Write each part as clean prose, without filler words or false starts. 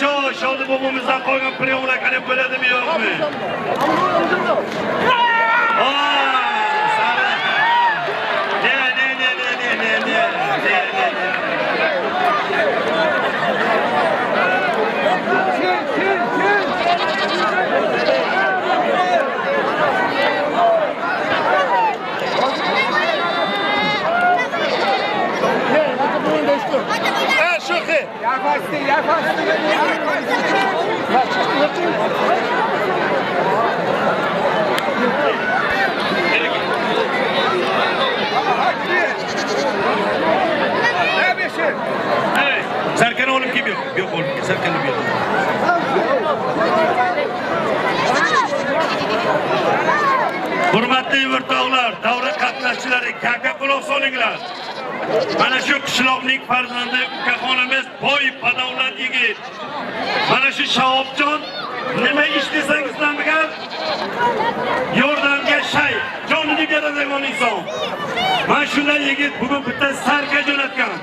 Bachcho, Shodi bobomizdan qolgan priyomlar qanday bo'ladimi yo'qmi? Serkan olib kelib yo'q olib kel, Serkan olib yo'q. Hurmatli yurtdoshlar, davra qatnashchilari, kaka quloq solinglar. Mana shu qishloqning farzandi ukaxonimiz boy padavlat yigit. Mana shu Shavobjon nima ish desangiz namiga yordamga shay, jonini beradigan inson. Mana shunday yigit bugun bitta sarga jo'natgan.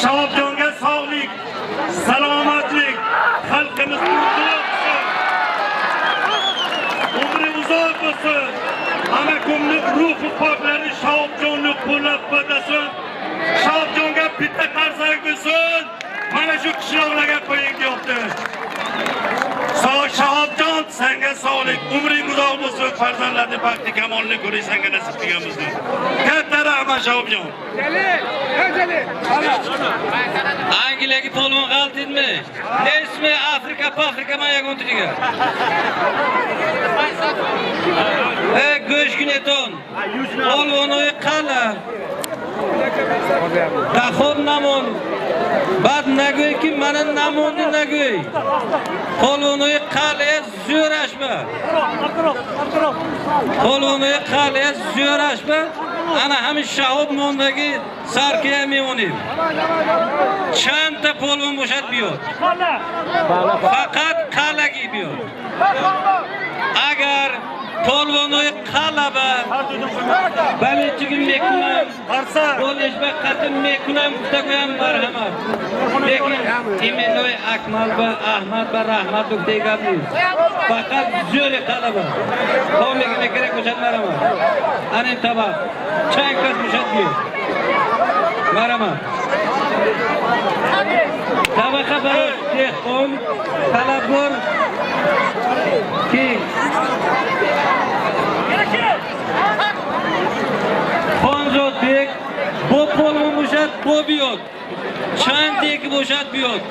Shavobjonga sog'lik, salomatlik, xalqimiz umri uzoq bo'lsin. Amakumni ruhi poklari Shavobjonni qo'llab-quvvatlasin. Shavobjonga bitta qarsak bo'lsin. Mana shu qishloqlarga qo'ying deyapti. Shavobjon, senga sog'lik, umring uzoq bo'lsin, farzandlarning baxti kamolini ko'rish senga nasib qilganmizni. Katta rahmat Shavobjon. Angliyaga polvon g'altidmi? Esmi Afrika mayagontiga. Go'shkineton. Polvonoy qala. Daxon namon. Bad nagoy ki mana namonni nagoy. Polvonoy qala zo'rashma. Polvonoy qala zo'rashma. Ana hamish Shahob mondagi sarkiya me'moni. Chanta polvon bo'shat biyot. Faqat qalagi biyot. Agar polvonoy qalaba balechigim mekunam bo'lishba qatim mekunam kutagoyam marhamat. Lekin imenoy Akmal va Ahmad va Rahmatov deganmiz. Faqat zo'ri qalaba. Qomligine kerak bo'lsa marhamat. Ana tabaq. Chankas bo'shat biyot. Marhamat. Tabaqa barosh dehqon talabgor ki Xonzodbek bu polvon bo'shat bo'biyot. Chantek bo'shat biyot.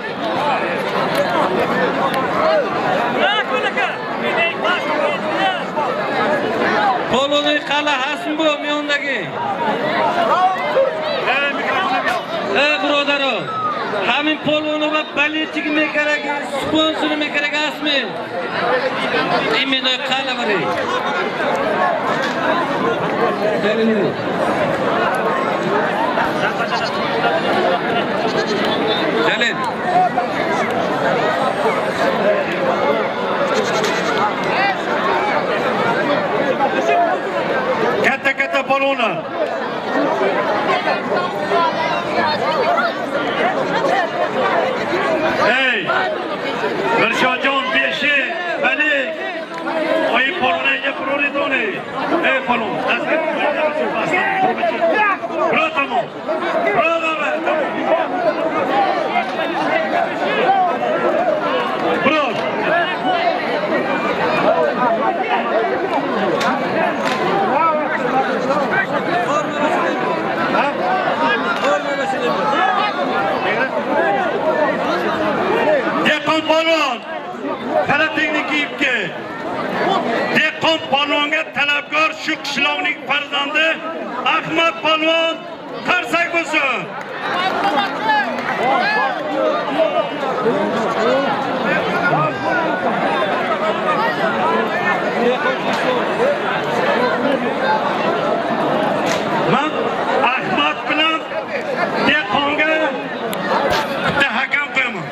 Polvonning qala hasm bu miyondagi. Birodaro, hamin polvonu va balechigi me kerak, sponsori me kerak asmi. Imeno qala bari. Jalil. Katta polvonlar. Hey! Mirshodjon beshi, bali. Oy polvonga prioritoni. Hey polvon, dastur. Brotamo. Brot. Dehqon polvon, qara texnika ipga. Dehqon polvonga talabgor shu qishloqning farzandi Ahmad polvon qarsak bo'lsin. Men Ahmad bilan dehqonga bitta hakam qo'yaman.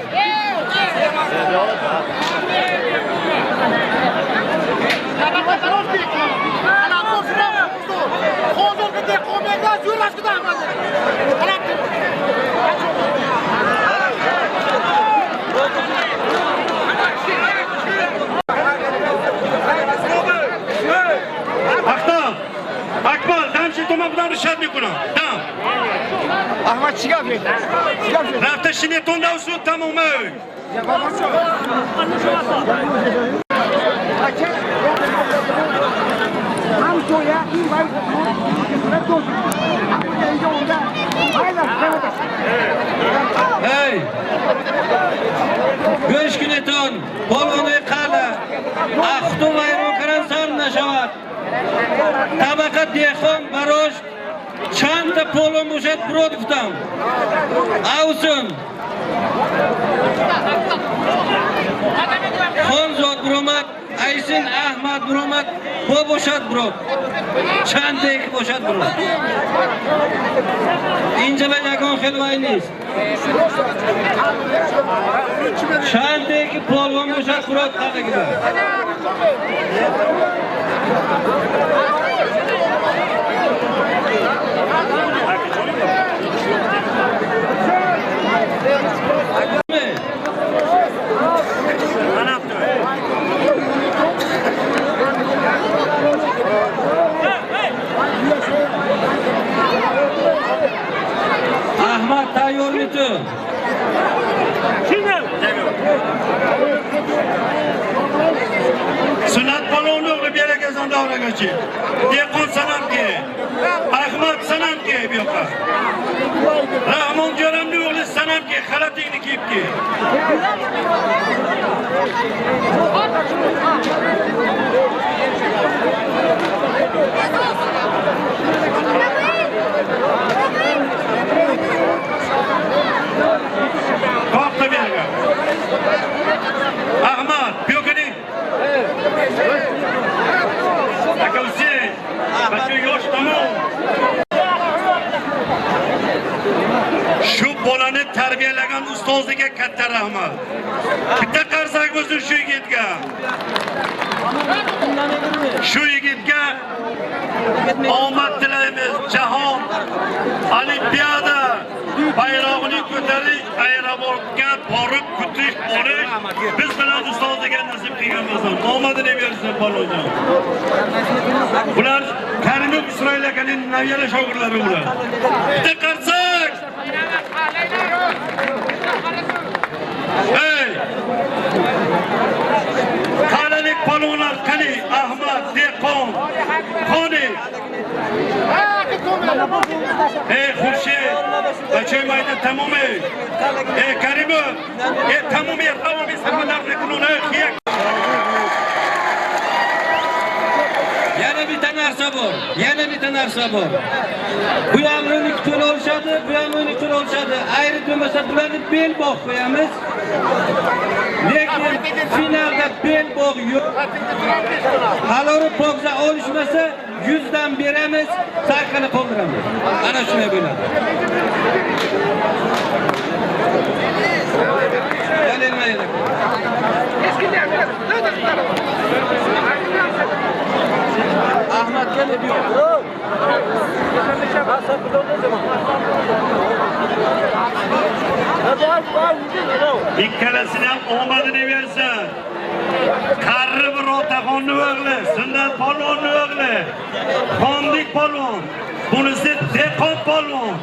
باشد میکنم دم احمد چیکار می‌کنی؟ چیکار می‌کنی؟ رفته شینتون داشت تمومه هم تویا این وای تو اینجا اونجا Hey! Go'sht kuneton, polvonay qala. Axtu vayron karan sar nashavad. Tabaqa dehqon barosh chand ta polvon bo'shat brod gutam. Avsun. Xonzod Muhammad, Aysin Ahmad Muhammad bu bo'shat brod. Chandek bo'shat brod. İncele yakın xilvayniz. Chandek polvon bo'shat brod qadagida. Ahmad tayyorlitu. Sunat balonu bir yere gezen davranıcı. Dehqon sanam ki. Ahmad sanam ki bir yoka. Rahmon Jo'ramni o'g'li sanam ki. Xalatingni kiyib ki. Kalktı bir yere. Ahmad, Biyokini. Aka Hüseyin, bakın yosh tamam. Shu bolani tarbiyalagan ustoziga katta rahmat. Bitta qarsak bo'lsin shu yigitga. Shu yigitga omad tilaymiz. Jahon Olimpiada bayrog'ini ko'tarish, aeroportga borib kutish, olish biz bilan ustoziga nasib qilganmiz. Omadini bersin balonjon. Bular Karimov Isroil akaning naviyala shogirdlari ular. Bitta qarsak. Hey! Qalalik palonlar qani Ahmad Dehqon Qoni. Hey Xurshid, bachey mayda tamome. Hey Karimov, hey tamome tamamen safalarni kununa xiyak. Yana bitta narsa bor. Yana bitta narsa bor. Bu ham o'nik to'la olishadi, bu ham o'nik to'la olishadi. Ayri bo'lmasa bularni bel bog' qo'yamiz. Lekin finalda bel bog' yo'q. Halori pogza olishmasa 100 dan beramiz, sarqini qoldiramiz. Ana shunday bo'ladi. Kelinmaydi. Ahmad kelib yo'q. İkkalasini ham omadini bersin. Qarri bir otaxonni o'g'li, Sunnat polvonni o'g'li, Xondik polvon, bunisi Dehqon polvon.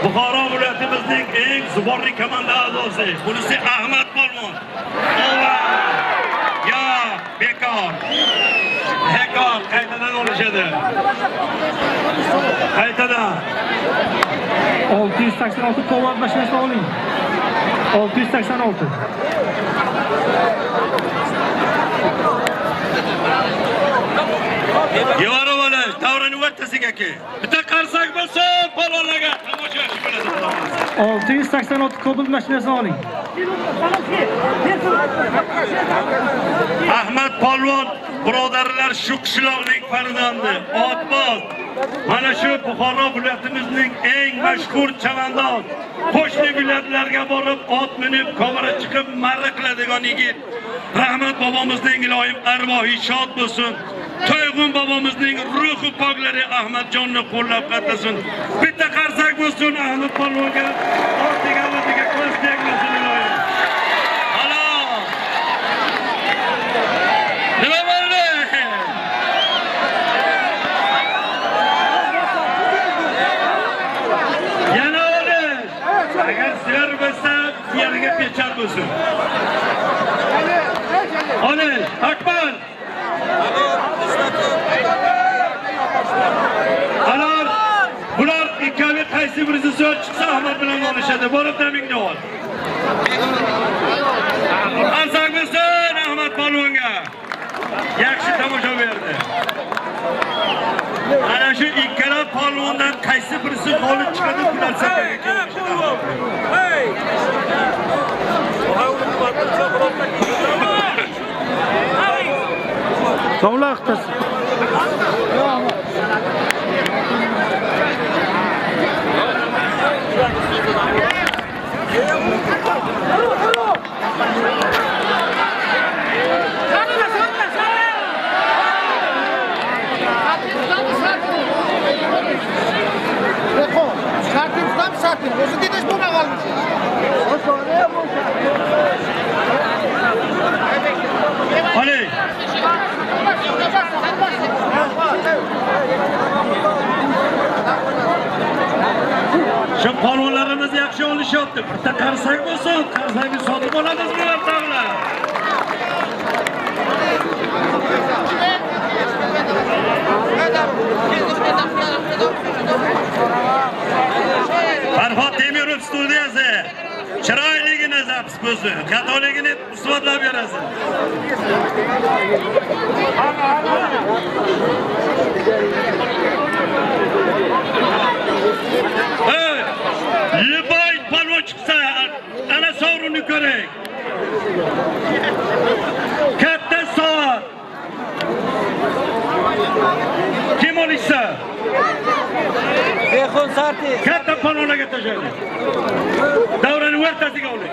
Buxoro viloyatimizning eng zuborli komanda a'zosi, bunisi Ahmad polvon. Ya bekor. Bekor qaytadan olishadi. Qaytadan 686 kovak mashinasini oling. 686. Yevaro bo'lish, davrani o'rtasiga ki. Bitta qarsak bo'lsin, polvonlarga tomosha qiladi. 686 kobalt mashinasini oling. Ahmad polvon birodarlar shu qishloqning farzandi, otboz. Mana shu Buxoro viloyatimizning eng mashhur chavandoz. Qo'shni viloyatlarga borib, ot minib, kovara chiqib, marra qiladigan yigit. Rahmat bobomizning iloyim arvohi shod bo'lsin. To'yg'un bobomizning ruhi poklari Ahmadjonni qo'llab qatnasin. Bitta qarsak bo'lsin Ahmad polvonga, ortiga o'ziga ko'zdak bo'lsin iloyim. Halol. Nima bo'ldi? bo'lsin. Olin, Akmal. Alar, bular ikkovi qaysi birisi so'z chiqsa Ahmad bilan olishadi. Borib damingni ol. Arzak bo'lsin Ahmad polvonga. Yaxshi tomosha berdi. Ana shu ikkala polvondan qaysi birisi g'olib chiqadi bular safarga kelishadi. Sovla ixtasi. Sartin, o'zi dedish bo'lmay qolmish. Oley. Shu polvonlarimiz yaxshi olishyapti. Bitta qarsak bo'lsin, qarsakni sotib olamiz bular tag'lar. Farhod Temirov studiyasi. Chiroyligini zapis bo'lsin, xatoligini isbotlab berasiz. Liboy polvon chiqsa, ana sovrinni ko'ring. Katta soat. Kim olishsa? Behon Sarti. Katta polvonlarga tashlaydi. Davraning o'rtasiga oling.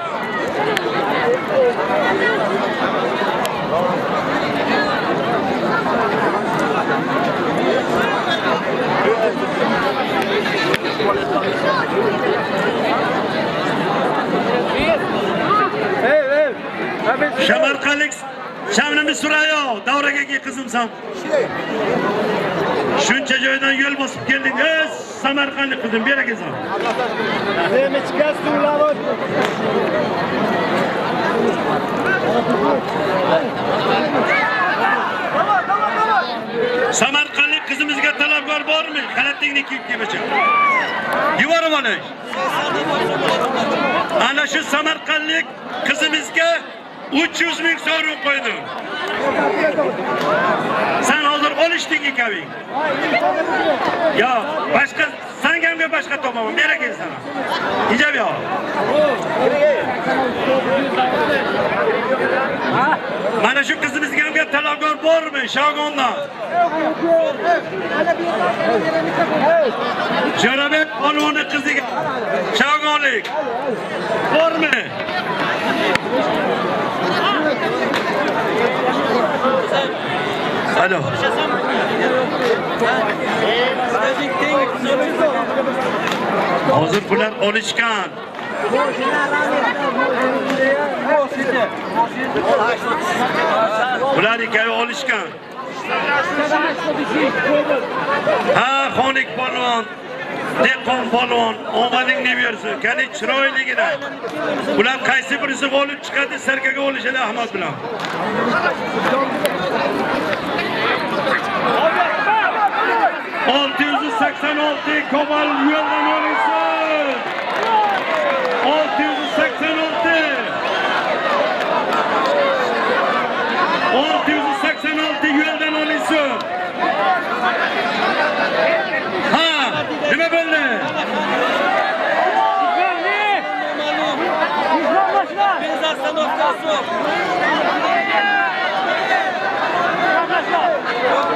Samarqandlik Shamnimiz Surayo, davraga ki qizimsan. Shuncha joydan yo'l bosib keldik. Samarqandlik qizim, bera kelsan. Samarqandlik qizimizga talabgor bormi? Xalattingni kiyib kelmacha. Yuborib oling. Ana shu Samarqandlik qizimizga 300 ming so'm qo'ydim. Sen hozir olishding ikaving. Yo, boshqa sangamga boshqa topaman. Bera kelsan. Ijab yo. Mana shu qizimizga ham talabgor bormi? Shogondan. Jo'rabek polvonni qiziga shogonlik bormi? Alo. Hozir bular olishgan. Bular ikkovi olishgan. Ha, xonik polvon, dehqon polvon, omadingni bersin. Qani chiroyligina. Bular qaysi birisi g'olib chiqadi, sarkaga olishadi Ahmad bilan. Komal yo'ldan olinsin. 686 yo'ldan olinsin. Ha, nima bo'ldi?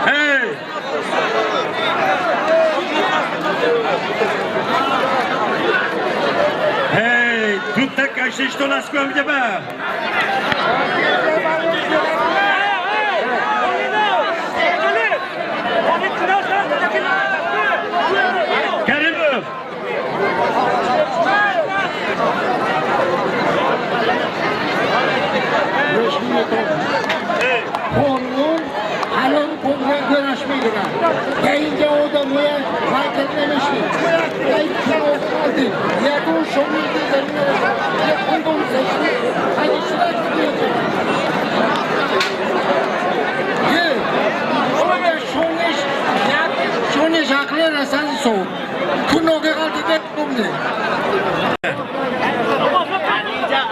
Hey! Hey, тут такая же, что нас кроме тебя. Karimov. Qonun halol bo'lgan yarashmaydilar. Keyingi odamlar harakatlanishdi. Yakun şomildi. Şunu şaklı resan soğuk. Kuno gegal tiket kumne.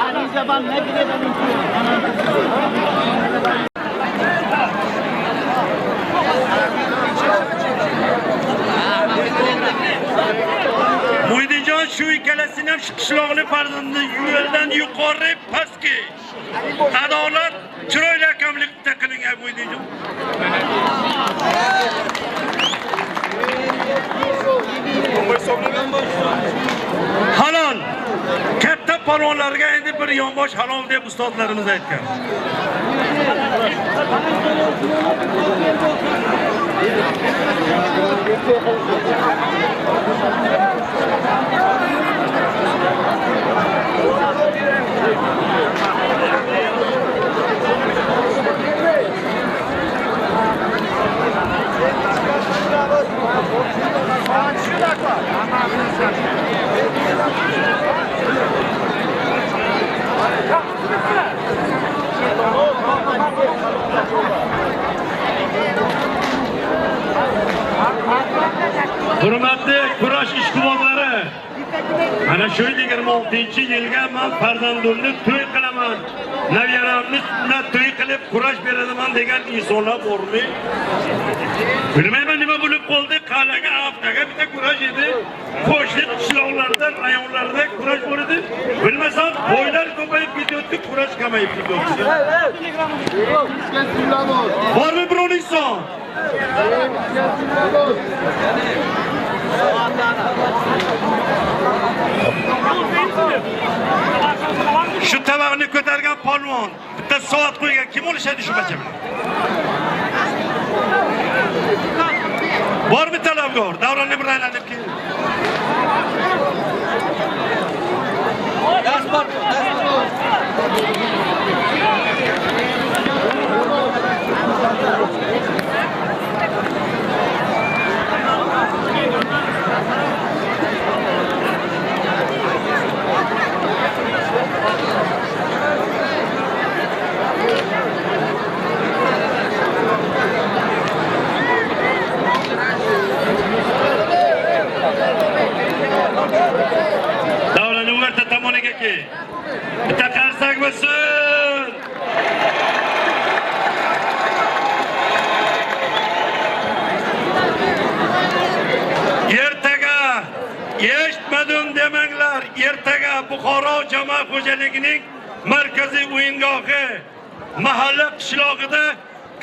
Aniza ban ne bile Muhidinjon shu ikkalasini ham qishloqli farzandi yo'ldan yuqori pastki adolat chiroyli hakamlikda qilingan Muhidinjon. Halol. Katta palvonlarga endi bir yonbosh halol deb ustozlarimiz aytgan. Hurmatli kurash ishqibozlari, mana shu 26-yilga men farzandimni to'y qilaman, nabiralarni sunnat to'y qilib kurash beradiman degan insonlar bormi? Bilmayman nima bo'lib qoldi, qalaga haftaga bitta kurash edi. Qo'shni qishloqlarda, rayonlarda kurash bor edi. Bilmasam, boylar ko'payib ketayotdi, kurash kamayib ketayotdi. Bormi biron inson? Shu tabaqni ko'targan polvon bitta soat qo'ygan kim olishadi shu bacha bilan? Bormi talabgor? Davronni bir aylanib kel. Davronni o'rta tomoniga kel. Bitta qarsak bo'lsin. Ertaga eshitmadim demanglar. Ertaga Buxoro jamoat xo'jaligining markaziy o'yingohi mahalla qishlog'ida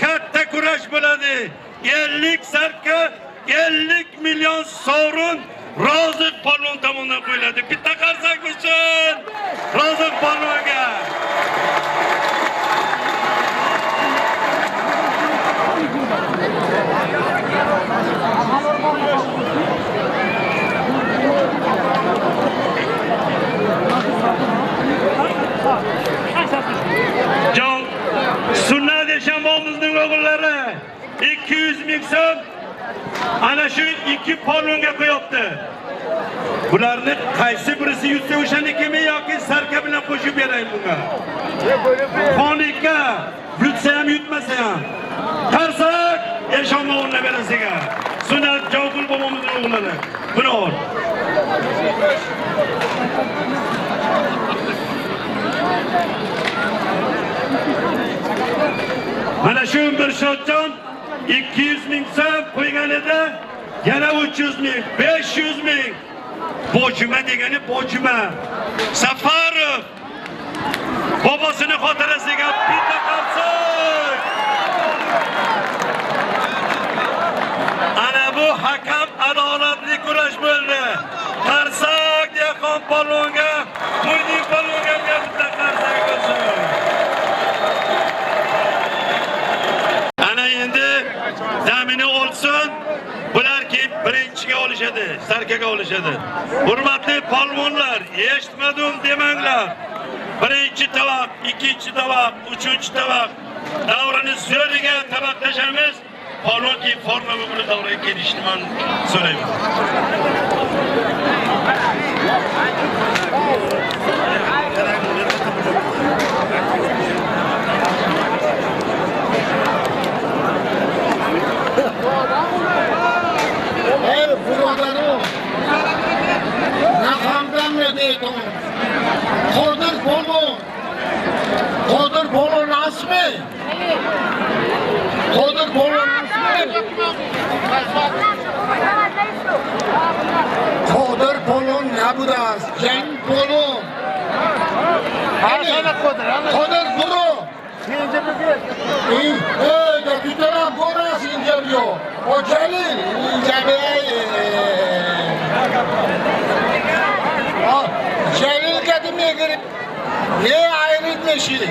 katta kurash bo'ladi. 50 sarka 50 million sovrin Roziq polvon tomonidan qo'yiladi. Bitta qarsak uchun Roziq polvonga. Jon sunnat eshamomizning o'g'illari 200 ming so'm ana shu ikki polvonga qo'yapti. Bularni qaysi birisi yutsa o'shanikimi yoki sarka bilan qo'shib beraymi bunga? Xonika yutsa ham yutmasa ham. Qarsak eshamovni berasiga. Sunnat Jovgul bobomizning o'g'illari. Buni ol. Mana shu bir shotjon 200 ming so'm qo'ygan edi. Yana 300 ming, 500 ming. Bojuma degani bojuma. Safarov bobosini xotirasiga bitta qarsak. Ana bu hakam adolatli kurash bo'ldi. Qarsak Dehqon polvonga, Muhidin polvonga bitta qarsak bo'lsin. Ana endi zamini olsin. Bular kim birinchiga olishadi, sarkaga olishadi. Hurmatli polvonlar, eshitmadim demanglar. Birinchi tabaq, ikkinchi tabaq, uchinchi tabaq. Davrani so'riga tabaq tashamiz. Polvon ki forma bilan davraga kelishni men so'rayman. Qo'dir polvon. Qo'dir polvon nabudas. Jang polvon. Qo'dir pro. Deputatlar boras intervyu. O Jalil, Jalil kadime girip ne ayrılmışı?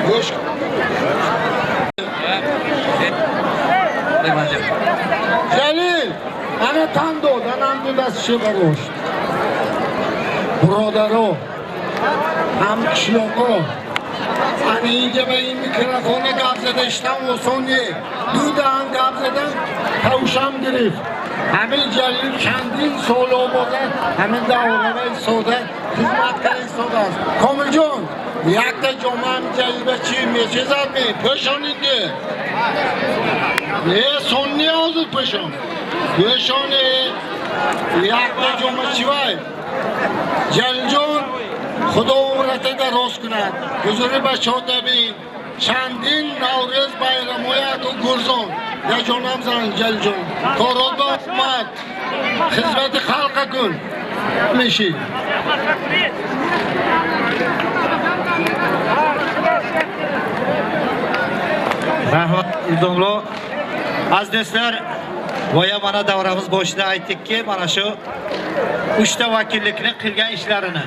Hoş. Jalil, ana tanıdı, anamdı da şeber hoş. Brodero, ham kishloqo. Ani ince beyin mikrofonu qabzada ishdan o'sonye. Dudan qabzadan tavsham girib. Hamil Jalil Kandin Soloboda, hamil davravay soda, xizmat qilay sodas. Komiljon, yakta jomam Jalilga chi mechizarmi? Peshoniki. Ne sonni hozir peshon. Peshoni yakta joma chivay. Jaliljon Xudo umratida rost kunad. Huzuri bachota bin. Chandin Navro'z bayramoyat u gurzon. Ya jonamzan Jaliljon. Koroba Ahmad. Xizmati xalqa kun. Mishi. Rahmat Ildomlo. Aziz do'stlar, boya mana davramiz boshida aytdikki, mana shu 3 ta vakillikni qilgan ishlarini.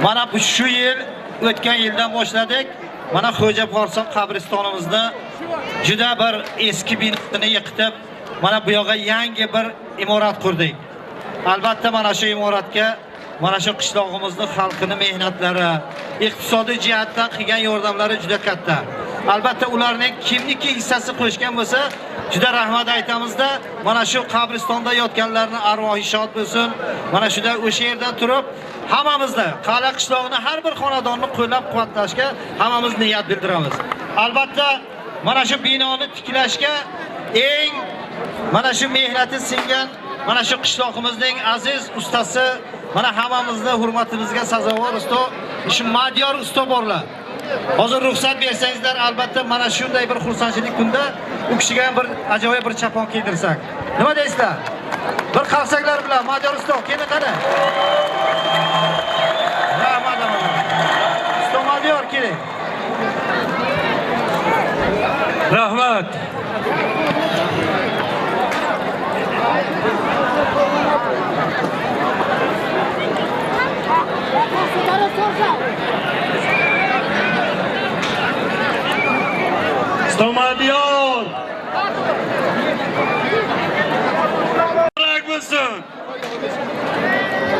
Mana bu shu yil o'tgan yildan boshladik. Mana Xo'ja Porson qabristonimizni juda bir eski binoni yiqitib, mana bu yoqqa yangi bir imorat qurdik. Albatta mana shu imoratga mana shu qishlog'imizning xalqining mehnatlari, iqtisodiy jihatdan qilgan yordamlari juda katta. Albatta ularning kimniki hissasi qo'shgan bo'lsa, juda rahmat aytamizda. Mana shu qabristonda yotganlarning arvohi shod bo'lsin. Mana shunda o'sha yerdan turib hammamizda Qala qishlog'ini har bir xonadonni qo'llab-quvvatlashga hammamiz niyat bildiramiz. Albatta mana shu binoni tiklashga eng mana shu mehnati singan mana shu qishlog'imizning aziz ustasi, mana hammamizning hurmatimizga sazovor usta, shu Madiyor usta borlar. Hozir ruxsat bersangizlar, albatta mana shunday bir xursandchilik kunda u kishiga ham bir ajoyib bir chapon kiydirsak. Nima deysizlar? Bir qalsaklar bilan Madiyor usta, keling qani. Rahmat. Usta Madiyor keling. Rahmat. Stomadiyor.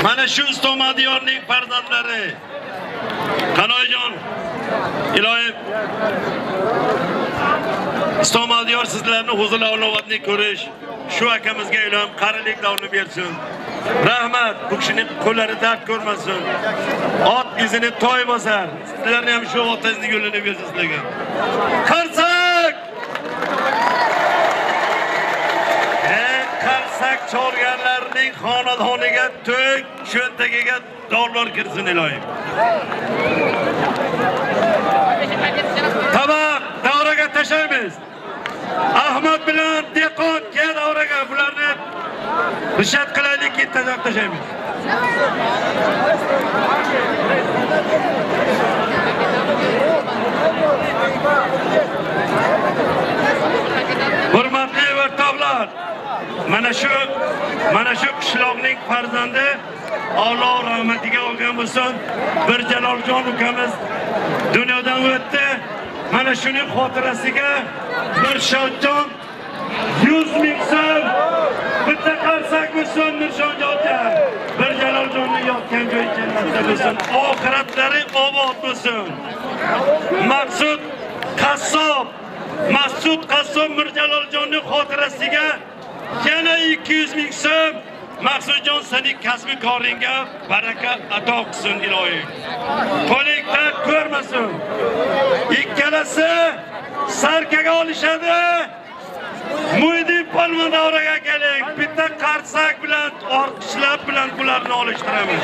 Mana shu Stomadiyorning farzandlari. Qanoyjon, ilohim. Stomadiyor sizlarni huzur avlodni ko'rish, shu akamizga ilohim qarilik davrini bersin. Rahmat, bu kishining qo'llari dard ko'rmasin. Ot izini toy bosar. Sizlarni ham shu otangizni yo'lini bersin sizlarga. Qarsak! Qarsak chorganlarning xonadoniga to'k, cho'ntagiga dollar kirsin ilohim. Tamam, davraga tashlaymiz. Ahmad bilan Dehqon kel davraga bularni rishat qilaylik, intizor tashlaymiz. Hurmatli o'rtoqlar, mana shu qishloqning farzandi Alloh rahmatiga olgan bo'lsin, bir Jaloljon ukamiz dunyodan o'tdi. Mana shuning xotirasiga bir Shodjon 100 ming so'm bitta qarsak bo'lsin Nurshonjonga. Bir Jaloljonning yotgan joyi jannatda bo'lsin, oxiratlari obod bo'lsin. Maqsud Qassob Mirjaloljonning xotirasiga yana 200 ming so'm. Maqsudjon, sening kasbi koringga baraka ato qilsin ilohim. Qo'lingda ko'rmasin. Ikkalasi sarkaga olishadi. Muhidin polvon davraga keling. Bitta qarsak bilan, orqishlab bilan bularni olishtiramiz.